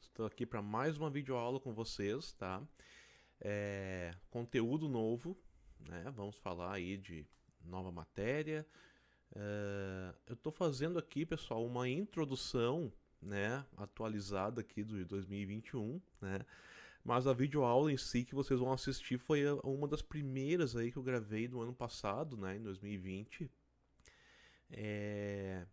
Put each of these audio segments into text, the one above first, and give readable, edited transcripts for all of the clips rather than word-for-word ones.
Estou aqui para mais uma videoaula com vocês, tá? Conteúdo novo, né? Vamos falar aí de nova matéria. Eu estou fazendo aqui, pessoal, uma introdução, né? Atualizada aqui do 2021, né? Mas a videoaula em si que vocês vão assistir foi uma das primeiras aí que eu gravei no ano passado, né? Em 2020. É,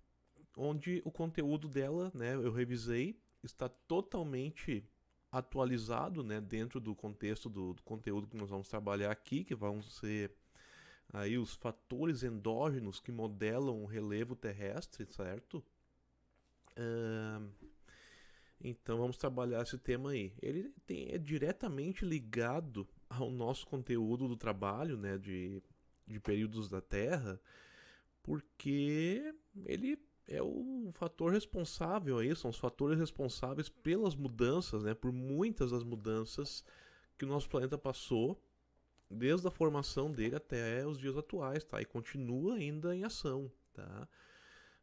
Onde o conteúdo dela, né, eu revisei, está totalmente atualizado, né, dentro do contexto do conteúdo que nós vamos trabalhar aqui, que vão ser aí os fatores endógenos que modelam o relevo terrestre, certo? Ahn, então vamos trabalhar esse tema aí. É diretamente ligado ao nosso conteúdo do trabalho, né, de períodos da Terra, porque ele é o fator responsável aí, são os fatores responsáveis pelas mudanças, né, por muitas das mudanças que o nosso planeta passou desde a formação dele até os dias atuais, tá? E continua ainda em ação, tá?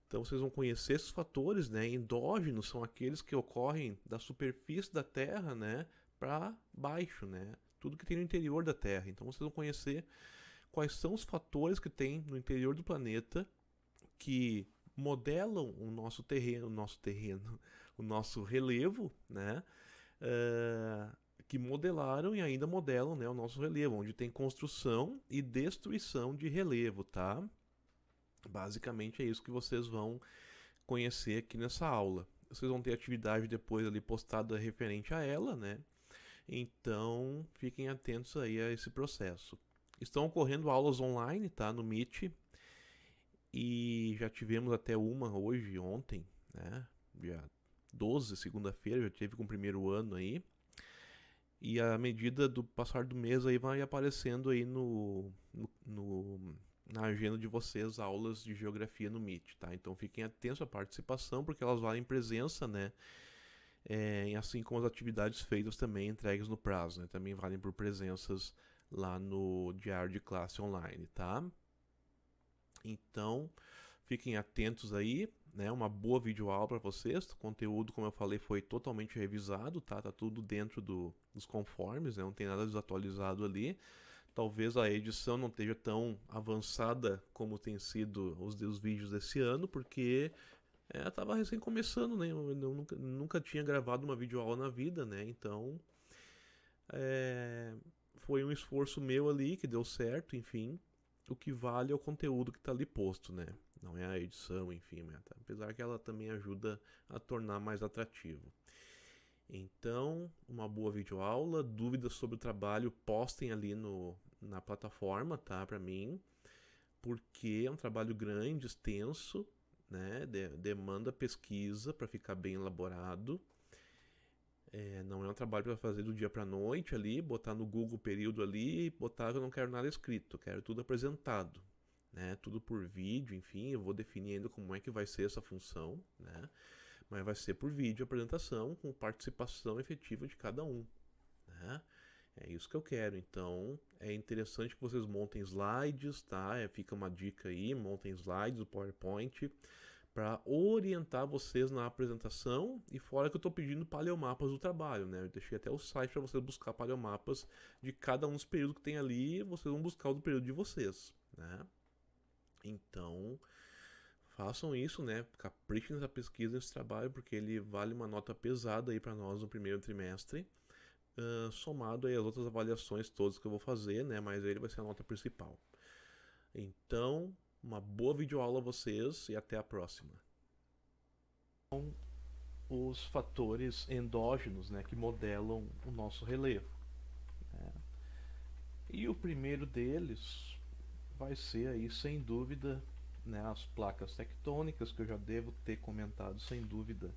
Então vocês vão conhecer esses fatores, né? Endógenos são aqueles que ocorrem da superfície da Terra, né, para baixo, né? Tudo que tem no interior da Terra. Então vocês vão conhecer quais são os fatores que tem no interior do planeta que modelam o nosso relevo, né? Que modelaram e ainda modelam, né, o nosso relevo, onde tem construção e destruição de relevo, tá? Basicamente é isso que vocês vão conhecer aqui nessa aula. Vocês vão ter atividade depois ali postada referente a ela, né? Então fiquem atentos aí a esse processo. Estão ocorrendo aulas online, tá? No Meet. E já tivemos até uma hoje, ontem, né? Dia 12, segunda-feira, já tive com o primeiro ano aí. E à medida do passar do mês aí vai aparecendo aí na agenda de vocês aulas de geografia no Meet, tá? Então fiquem atentos à participação, porque elas valem presença, né? Assim como as atividades feitas também entregues no prazo, né? Também valem por presenças lá no diário de classe online, tá? Então, fiquem atentos aí, né? Uma boa videoaula para vocês. O conteúdo, como eu falei, foi totalmente revisado, tá? Tá tudo dentro dos conformes, né? Não tem nada desatualizado ali. Talvez a edição não esteja tão avançada como tem sido os vídeos desse ano, porque estava recém começando, né? Eu nunca tinha gravado uma videoaula na vida, né? Então, é, foi um esforço meu ali que deu certo, enfim. O que vale é o conteúdo que está ali posto, né? Não é a edição, enfim, né? Apesar que ela também ajuda a tornar mais atrativo. Então, uma boa videoaula. Dúvidas sobre o trabalho, postem ali na plataforma, tá? Para mim, porque é um trabalho grande, extenso, né? Demanda pesquisa para ficar bem elaborado. Não é um trabalho para fazer do dia para noite ali, botar no Google o período ali e botar eu não quero nada escrito, eu quero tudo apresentado, né? Tudo por vídeo, enfim, eu vou definir ainda como é que vai ser essa função, né? Mas vai ser por vídeo apresentação com participação efetiva de cada um, né? É isso que eu quero. Então, é interessante que vocês montem slides, tá? Fica uma dica aí, montem slides do PowerPoint para orientar vocês na apresentação, e fora que eu estou pedindo paleomapas do trabalho, né? Eu deixei até o site para vocês buscar paleomapas de cada um dos períodos que tem ali, e vocês vão buscar o do período de vocês, né? Então, façam isso, né? Caprichem nessa pesquisa, nesse trabalho, porque ele vale uma nota pesada aí para nós no primeiro trimestre, somado aí as outras avaliações todas que eu vou fazer, né? Mas ele vai ser a nota principal. Então, uma boa videoaula a vocês e até a próxima. Os fatores endógenos, né, que modelam o nosso relevo, né? E o primeiro deles vai ser aí, sem dúvida, né, as placas tectônicas, que eu já devo ter comentado sem dúvida,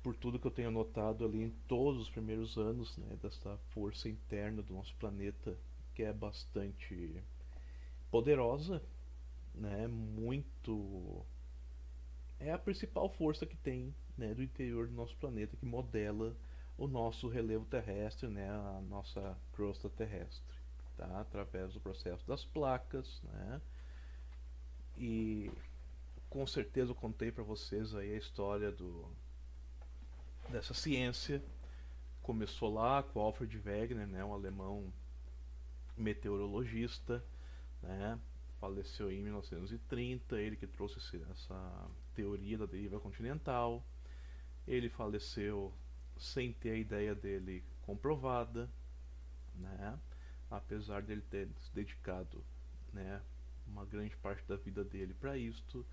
por tudo que eu tenho notado ali em todos os primeiros anos, né, dessa força interna do nosso planeta, que é bastante poderosa, né, muito é a principal força que tem, né, do interior do nosso planeta, que modela o nosso relevo terrestre, né, a nossa crosta terrestre, tá? Através do processo das placas, né? E com certeza eu contei para vocês aí a história dessa ciência. Começou lá com Alfred Wegener, né, um alemão meteorologista, né, faleceu em 1930, ele que trouxe essa teoria da deriva continental. Ele faleceu sem ter a ideia dele comprovada, né, apesar dele ter se dedicado, né, uma grande parte da vida dele para isto,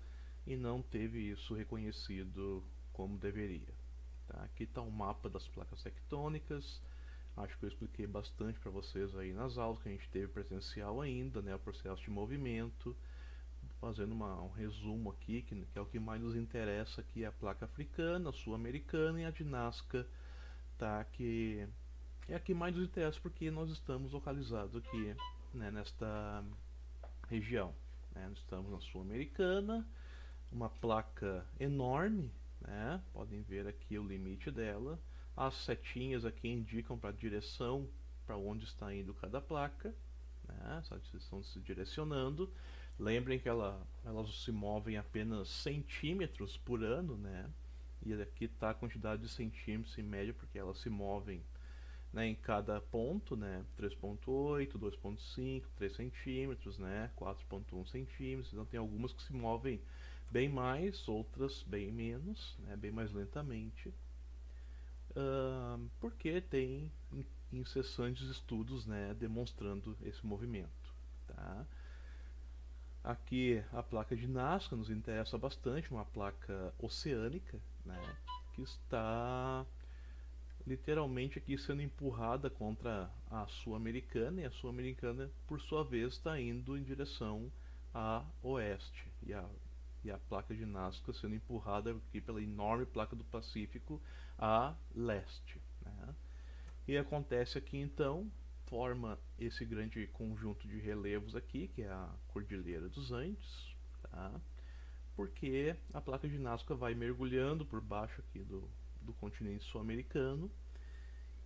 e não teve isso reconhecido como deveria. Tá? Aqui está um mapa das placas tectônicas. Acho que eu expliquei bastante para vocês aí nas aulas que a gente teve presencial ainda, né, o processo de movimento. Fazendo um resumo aqui, que é o que mais nos interessa, que é a placa africana, a sul-americana e a de Nazca, tá? Que é a que mais nos interessa porque nós estamos localizados aqui, né, nesta região. Né? Nós estamos na sul-americana, uma placa enorme, né? Podem ver aqui o limite dela. As setinhas aqui indicam para a direção para onde está indo cada placa, né? Estão se direcionando. Lembrem que elas se movem apenas centímetros por ano, né? E aqui está a quantidade de centímetros em média, porque elas se movem, né, em cada ponto, né? 3.8, 2.5, 3 centímetros, né? 4.1 centímetros. Então tem algumas que se movem bem mais, outras bem menos, né? Bem mais lentamente. Porque tem incessantes estudos, né, demonstrando esse movimento. Tá? Aqui a placa de Nazca nos interessa bastante, uma placa oceânica, né, que está literalmente aqui sendo empurrada contra a sul-americana, e a sul-americana por sua vez está indo em direção a oeste, e a placa de Nazca sendo empurrada aqui pela enorme placa do Pacífico a leste, né. E acontece aqui então, forma esse grande conjunto de relevos aqui, que é a Cordilheira dos Andes, tá? Porque a placa de Nazca vai mergulhando por baixo aqui do continente sul-americano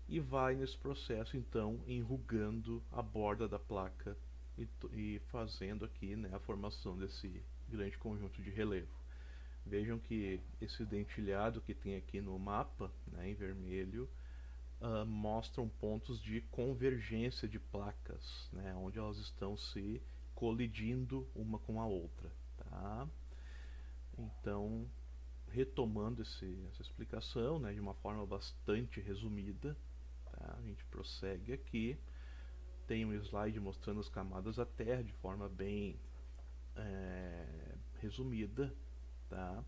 e vai nesse processo então enrugando a borda da placa e fazendo aqui, né, a formação desse grande conjunto de relevo. Vejam que esse dentilhado que tem aqui no mapa, né, em vermelho, mostram pontos de convergência de placas, né, onde elas estão se colidindo uma com a outra. Tá? Então, retomando essa explicação, né, de uma forma bastante resumida, tá? A gente prossegue aqui. Tem um slide mostrando as camadas da Terra de forma bem resumida. Tá?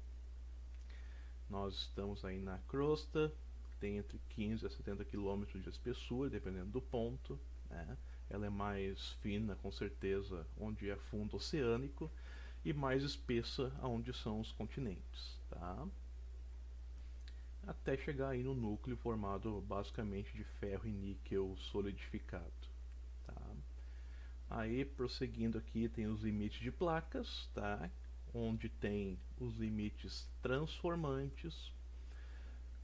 Nós estamos aí na crosta, tem entre 15 a 70 km de espessura, dependendo do ponto. Né? Ela é mais fina, com certeza, onde é fundo oceânico, e mais espessa onde são os continentes. Tá? Até chegar aí no núcleo formado basicamente de ferro e níquel solidificado. Tá? Aí, prosseguindo aqui, tem os limites de placas, tá? Onde tem os limites transformantes,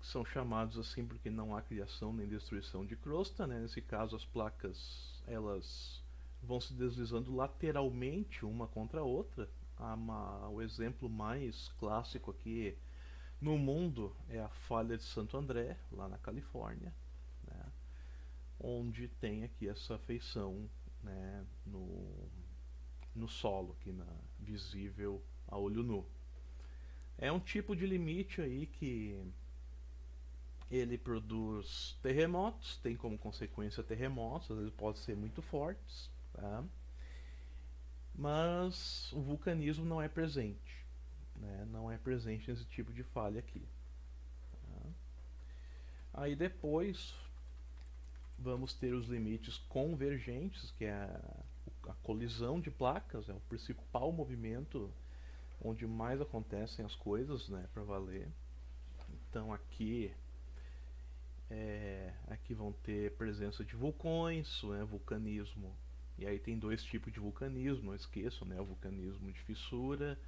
que são chamados assim porque não há criação nem destruição de crosta, né? Nesse caso, as placas elas vão se deslizando lateralmente uma contra a outra. O exemplo mais clássico aqui no mundo é a falha de Santo André, lá na Califórnia, né? Onde tem aqui essa feição, né, no solo, aqui visível a olho nu. É um tipo de limite aí que ele produz terremotos, tem como consequência terremotos, às vezes podem ser muito fortes, tá? Mas o vulcanismo não é presente, né? Não é presente nesse tipo de falha aqui. Tá? Aí depois vamos ter os limites convergentes, que é a colisão de placas, é o principal movimento onde mais acontecem as coisas, né, para valer. Então aqui vão ter presença de vulcões, né, vulcanismo. E aí tem dois tipos de vulcanismo, não esqueçam, né, o vulcanismo de fissura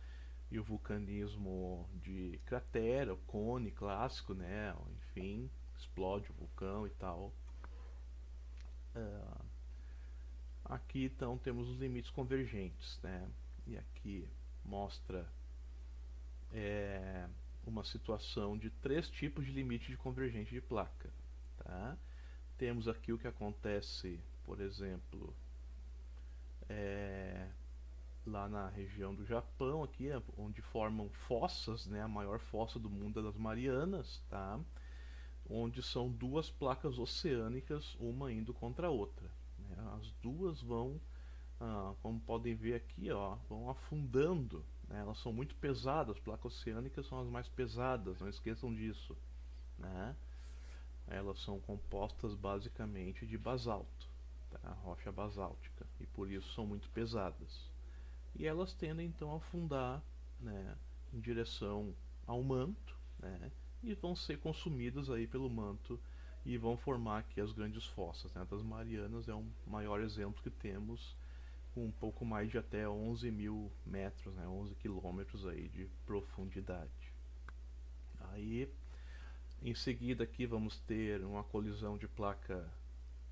e o vulcanismo de cratera, o cone clássico, né, enfim, explode o vulcão e tal. Aqui então temos os limites convergentes, né, e aqui mostra uma situação de 3 tipos de limite de convergente de placa, tá? Temos aqui o que acontece, por exemplo, lá na região do Japão, aqui, onde formam fossas, né? A maior fossa do mundo é das Marianas, tá? Onde são 2 placas oceânicas, uma indo contra a outra, né? As duas vão, como podem ver aqui, ó, vão afundando, né? Elas são muito pesadas, as placas oceânicas são as mais pesadas, não esqueçam disso, né? Elas são compostas basicamente de basalto, tá? Rocha basáltica, e por isso são muito pesadas. E elas tendem então a afundar, né, em direção ao manto, né, e vão ser consumidas aí pelo manto e vão formar aqui as grandes fossas, né? Das Marianas é o maior exemplo que temos, com um pouco mais de até 11 mil metros, né, 11 quilômetros aí de profundidade. Aí, em seguida aqui vamos ter uma colisão de placa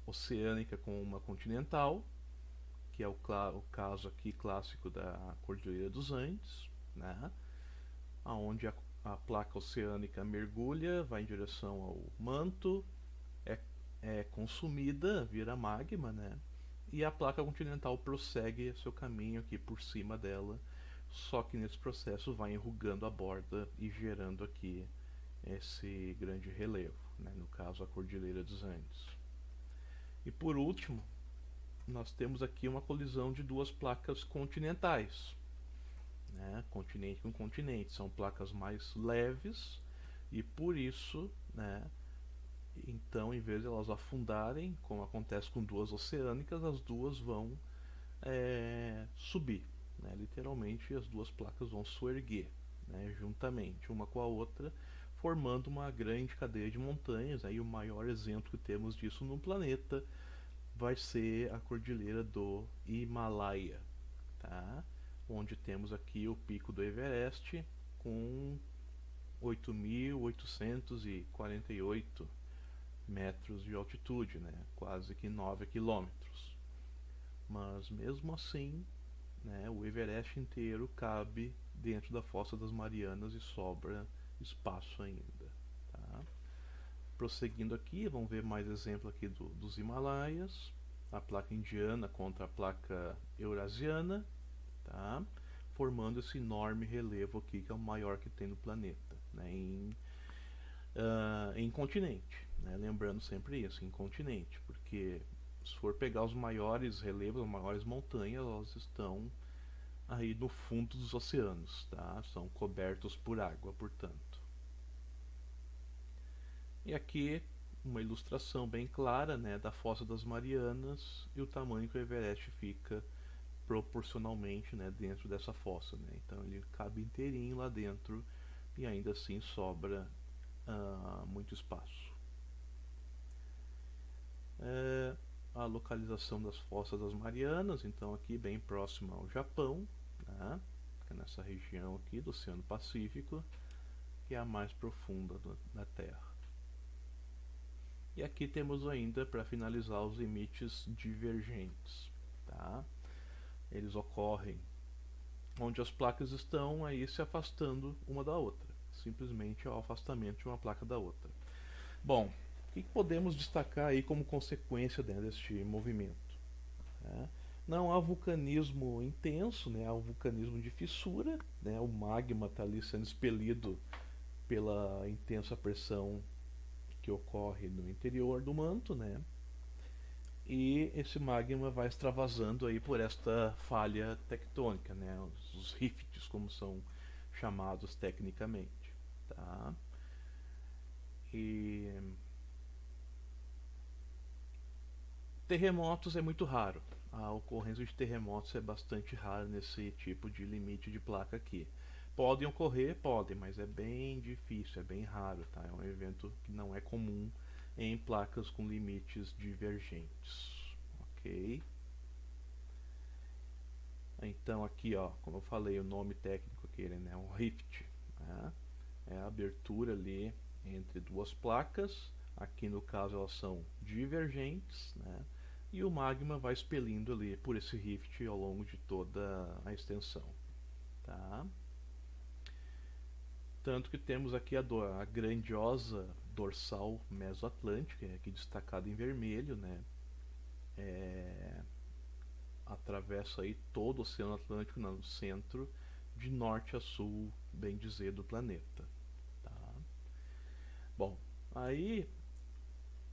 oceânica com uma continental, que é o caso aqui clássico da Cordilheira dos Andes, né? Onde a placa oceânica mergulha, vai em direção ao manto, é consumida, vira magma, né? E a placa continental prossegue seu caminho aqui por cima dela, só que nesse processo vai enrugando a borda e gerando aqui esse grande relevo, né? No caso a Cordilheira dos Andes. E por último, nós temos aqui uma colisão de 2 placas continentais, né? Continente com continente, são placas mais leves e por isso, né, então em vez de elas afundarem, como acontece com 2 oceânicas, as duas vão subir, né? Literalmente as 2 placas vão soerguer, né, juntamente uma com a outra, formando uma grande cadeia de montanhas. Aí o maior exemplo que temos disso no planeta vai ser a Cordilheira do Himalaia, tá? Onde temos aqui o pico do Everest com 8.848 metros de altitude, né? Quase que 9 quilômetros. Mas mesmo assim, né, o Everest inteiro cabe dentro da Fossa das Marianas e sobra espaço ainda, tá? Prosseguindo aqui, vamos ver mais exemplo aqui dos Himalaias, a placa indiana contra a placa eurasiana, tá? Formando esse enorme relevo aqui, que é o maior que tem no planeta, né? Em continente, né? Lembrando sempre isso, em continente, porque se for pegar os maiores relevos, as maiores montanhas, elas estão aí no fundo dos oceanos, tá? São cobertos por água, portanto. E aqui uma ilustração bem clara, né, da Fossa das Marianas e o tamanho que o Everest fica proporcionalmente, né, dentro dessa fossa, né? Então ele cabe inteirinho lá dentro e ainda assim sobra muito espaço. A localização das Fossas das Marianas, então aqui bem próximo ao Japão, né, que é nessa região aqui do Oceano Pacífico, que é a mais profunda da Terra. E aqui temos ainda, para finalizar, os limites divergentes, tá? Eles ocorrem onde as placas estão aí se afastando uma da outra, simplesmente ao afastamento de uma placa da outra. Bom, o que podemos destacar aí como consequência deste movimento? Não há vulcanismo intenso, né? Há um vulcanismo de fissura, né? O magma está ali sendo expelido pela intensa pressão que ocorre no interior do manto, né? E esse magma vai extravasando aí por esta falha tectônica, né? Os rifts, como são chamados tecnicamente, tá? E terremotos é muito raro. A ocorrência de terremotos é bastante rara nesse tipo de limite de placa aqui. Podem ocorrer, podem, mas é bem difícil, é bem raro, tá? É um evento que não é comum em placas com limites divergentes, ok? Então aqui, ó, como eu falei, o nome técnico aqui, né, é um rift, né? É a abertura ali entre 2 placas. Aqui no caso elas são divergentes, né? E o magma vai expelindo ali por esse rift ao longo de toda a extensão, tá? Tanto que temos aqui a grandiosa dorsal mesoatlântica, aqui destacada em vermelho, né? Atravessa aí todo o Oceano Atlântico no centro, de norte a sul, bem dizer, do planeta. Tá? Bom, aí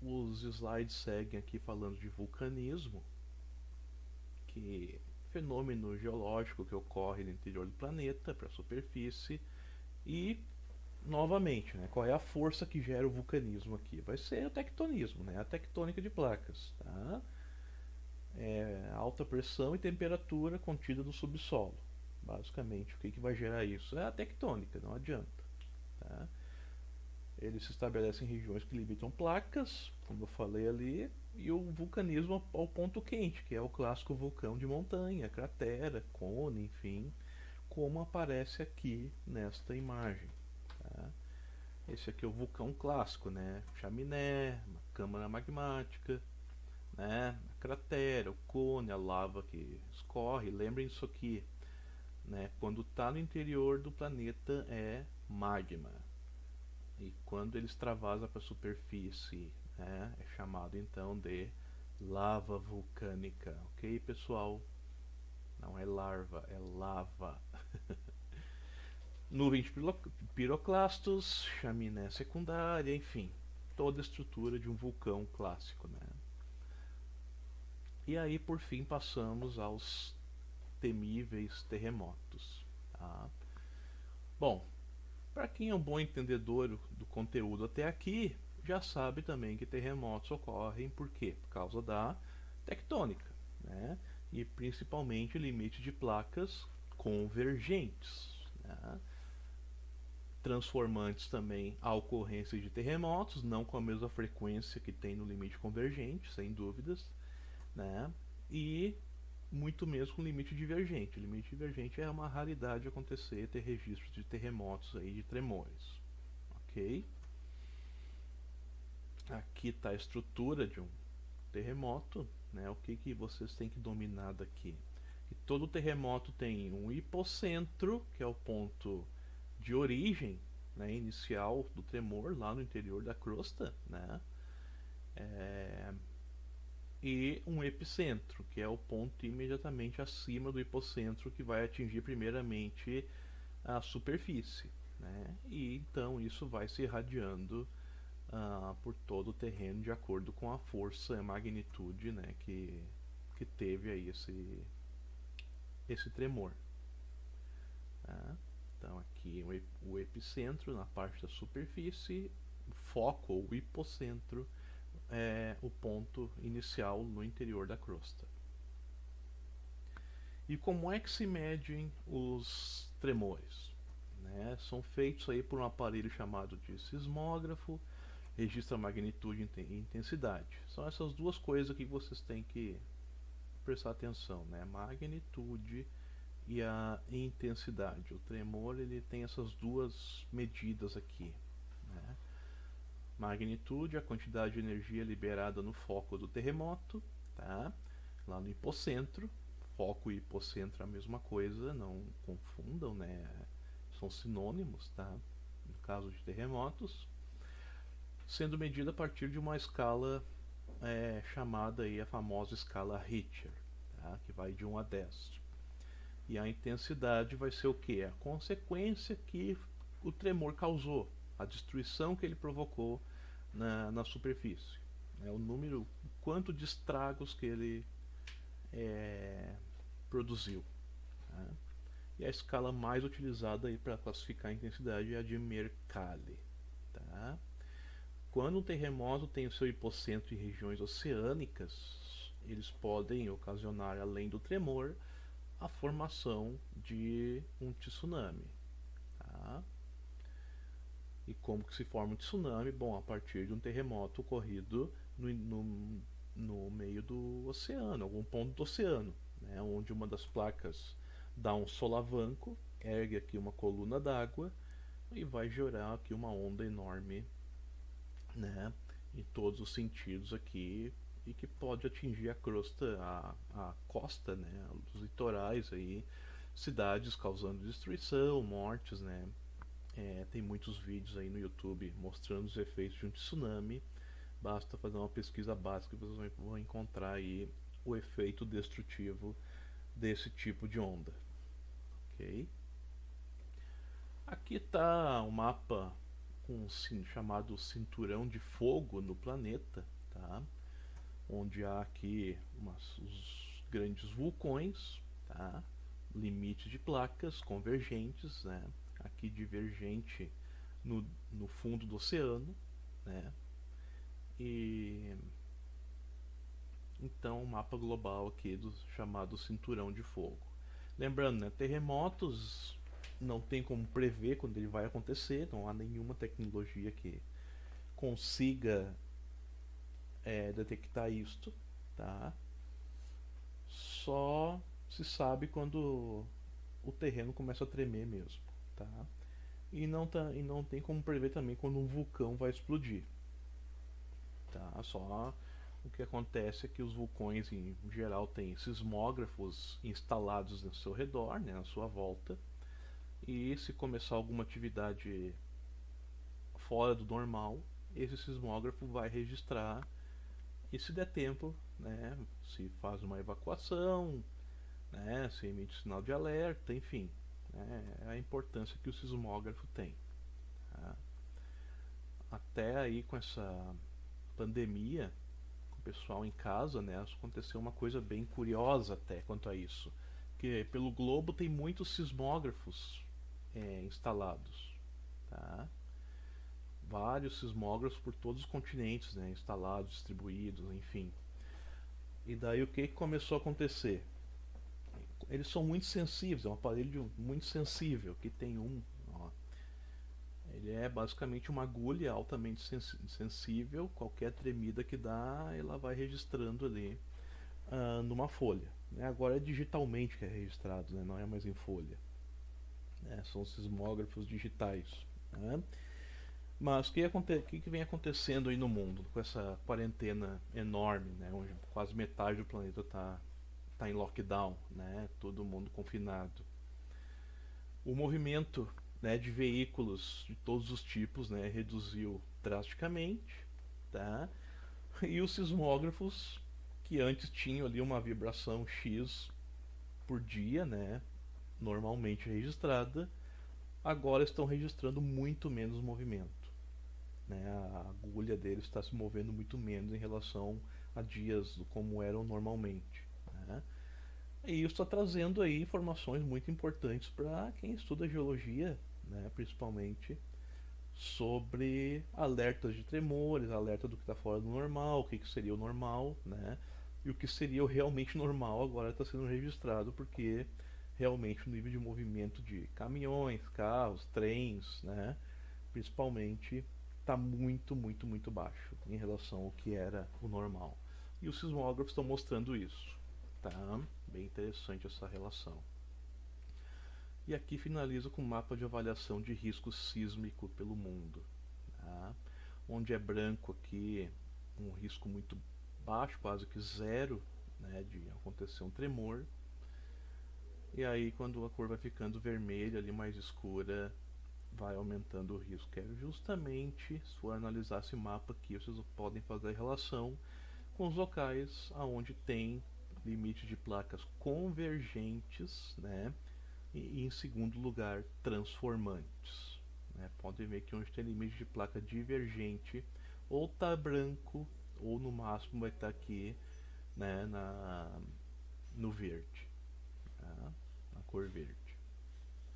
os slides seguem aqui falando de vulcanismo, que é fenômeno geológico que ocorre no interior do planeta, para a superfície, e novamente, né, qual é a força que gera o vulcanismo aqui? Vai ser o tectonismo, né, a tectônica de placas. Tá? Alta pressão e temperatura contida no subsolo. Basicamente, o que vai gerar isso? É a tectônica, não adianta. Tá? Eles se estabelecem em regiões que limitam placas, como eu falei ali, e o vulcanismo ao ponto quente, que é o clássico vulcão de montanha, cratera, cone, enfim, como aparece aqui nesta imagem. Tá? Esse aqui é o vulcão clássico, né? Chaminé, uma câmara magmática, né? A cratera, o cone, a lava que escorre. Lembrem disso aqui, né? Quando está no interior do planeta é magma. E quando ele extravasa para a superfície, né, é chamado então de lava vulcânica. Ok, pessoal? Não é larva, é lava. Nuvem de piroclastos, chaminé secundária, enfim, toda a estrutura de um vulcão clássico, né? E aí, por fim, passamos aos temíveis terremotos. Tá? Bom, para quem é um bom entendedor do conteúdo até aqui, já sabe também que terremotos ocorrem por quê? Por causa da tectônica, né? E principalmente limite de placas convergentes, né? Transformantes também a ocorrência de terremotos, não com a mesma frequência que tem no limite convergente, sem dúvidas, né? E muito menos com limite divergente. O limite divergente é uma raridade acontecer, ter registros de terremotos aí, de tremores. Ok? Aqui está a estrutura de um terremoto, né? O que vocês têm que dominar daqui? Que todo terremoto tem um hipocentro, que é o ponto de origem, né, inicial do tremor, lá no interior da crosta, né? E um epicentro, que é o ponto imediatamente acima do hipocentro, que vai atingir primeiramente a superfície, né? E então isso vai se irradiando por todo o terreno de acordo com a força e a magnitude, né, que teve aí esse tremor. Tá? Então aqui o epicentro na parte da superfície, o foco ou o hipocentro é o ponto inicial no interior da crosta. E como é que se medem os tremores? Né? São feitos aí por um aparelho chamado de sismógrafo, registra magnitude e intensidade. São essas duas coisas que vocês têm que prestar atenção, né? Magnitude e a intensidade. O tremor ele tem essas duas medidas aqui, né? Magnitude, a quantidade de energia liberada no foco do terremoto, tá? Lá no hipocentro. Foco e hipocentro é a mesma coisa, não confundam, né? São sinônimos, tá? No caso de terremotos, sendo medida a partir de uma escala chamada aí a famosa escala Richter, tá? Que vai de 1 a 10. E a intensidade vai ser o que? A consequência que o tremor causou, a destruição que ele provocou na superfície. O número, o quanto de estragos que ele produziu. Tá? E a escala mais utilizada para classificar a intensidade é a de Mercalli. Tá? Quando um terremoto tem o seu hipocentro em regiões oceânicas, eles podem ocasionar, além do tremor, a formação de um tsunami. Tá? E como que se forma um tsunami? Bom, a partir de um terremoto ocorrido no meio do oceano, algum ponto do oceano, né, onde uma das placas dá um solavanco, ergue aqui uma coluna d'água e vai gerar aqui uma onda enorme, né, em todos os sentidos aqui, e que pode atingir a crosta, a costa, né, os litorais aí, cidades causando destruição, mortes, né, Tem muitos vídeos aí no YouTube mostrando os efeitos de um tsunami. Basta fazer uma pesquisa básica e vocês vão encontrar aí o efeito destrutivo desse tipo de onda. Ok? Aqui está um mapa com chamado cinturão de fogo no planeta, tá? Onde há aqui os grandes vulcões, tá? Limites de placas convergentes, né? Aqui divergente no fundo do oceano, né? E então um mapa global aqui do chamado cinturão de fogo. Lembrando, né, terremotos não tem como prever quando ele vai acontecer, não há nenhuma tecnologia que consiga detectar isto, tá? Só se sabe quando o terreno começa a tremer mesmo, tá? E não tem como prever também quando um vulcão vai explodir, tá? Só o que acontece é que os vulcões em geral têm sismógrafos instalados no seu redor, né, na sua volta, e se começar alguma atividade fora do normal, esse sismógrafo vai registrar e se der tempo, né, se faz uma evacuação, né, se emite sinal de alerta, enfim, né, é a importância que o sismógrafo tem. Tá? Até aí com essa pandemia, com o pessoal em casa, né, aconteceu uma coisa bem curiosa até quanto a isso, que pelo globo tem muitos sismógrafos instalados, tá? Vários sismógrafos por todos os continentes, né, instalados, distribuídos, enfim. E daí o que começou a acontecer? Eles são muito sensíveis, é um aparelho muito sensível, que tem ó, ele é basicamente uma agulha altamente sensível, qualquer tremida que dá, ela vai registrando ali numa folha. Né? Agora é digitalmente que é registrado, né? Não é mais em folha. Né? São sismógrafos digitais. Né? Mas o que vem acontecendo aí no mundo com essa quarentena enorme, né? Onde quase metade do planeta está em lockdown, né? Todo mundo confinado. O movimento, né, de veículos de todos os tipos, né, reduziu drasticamente, tá? E os sismógrafos que antes tinham ali uma vibração X por dia, né, normalmente registrada, agora estão registrando muito menos movimento. Né? A agulha deles está se movendo muito menos em relação a dias como eram normalmente. Né? E isso está trazendo aí informações muito importantes para quem estuda geologia, né? Principalmente sobre alertas de tremores, alerta do que está fora do normal, o que seria o normal, né? E o que seria o realmente normal agora está sendo registrado porque realmente o nível de movimento de caminhões, carros, trens, né? Principalmente está muito, muito, muito baixo em relação ao que era o normal. E os sismógrafos estão mostrando isso. Tá? Bem interessante essa relação. E aqui finalizo com um mapa de avaliação de risco sísmico pelo mundo. Tá? Onde é branco aqui um risco muito baixo, quase que zero, né, de acontecer um tremor. E aí quando a cor vai ficando vermelha, ali mais escura, vai aumentando o risco. É justamente, se for analisar esse mapa aqui, vocês podem fazer a relação com os locais onde tem limite de placas convergentes, né? E em segundo lugar, transformantes. Né? Podem ver que onde tem limite de placa divergente, ou tá branco, ou no máximo vai estar aqui, né, no verde, tá? Na cor verde.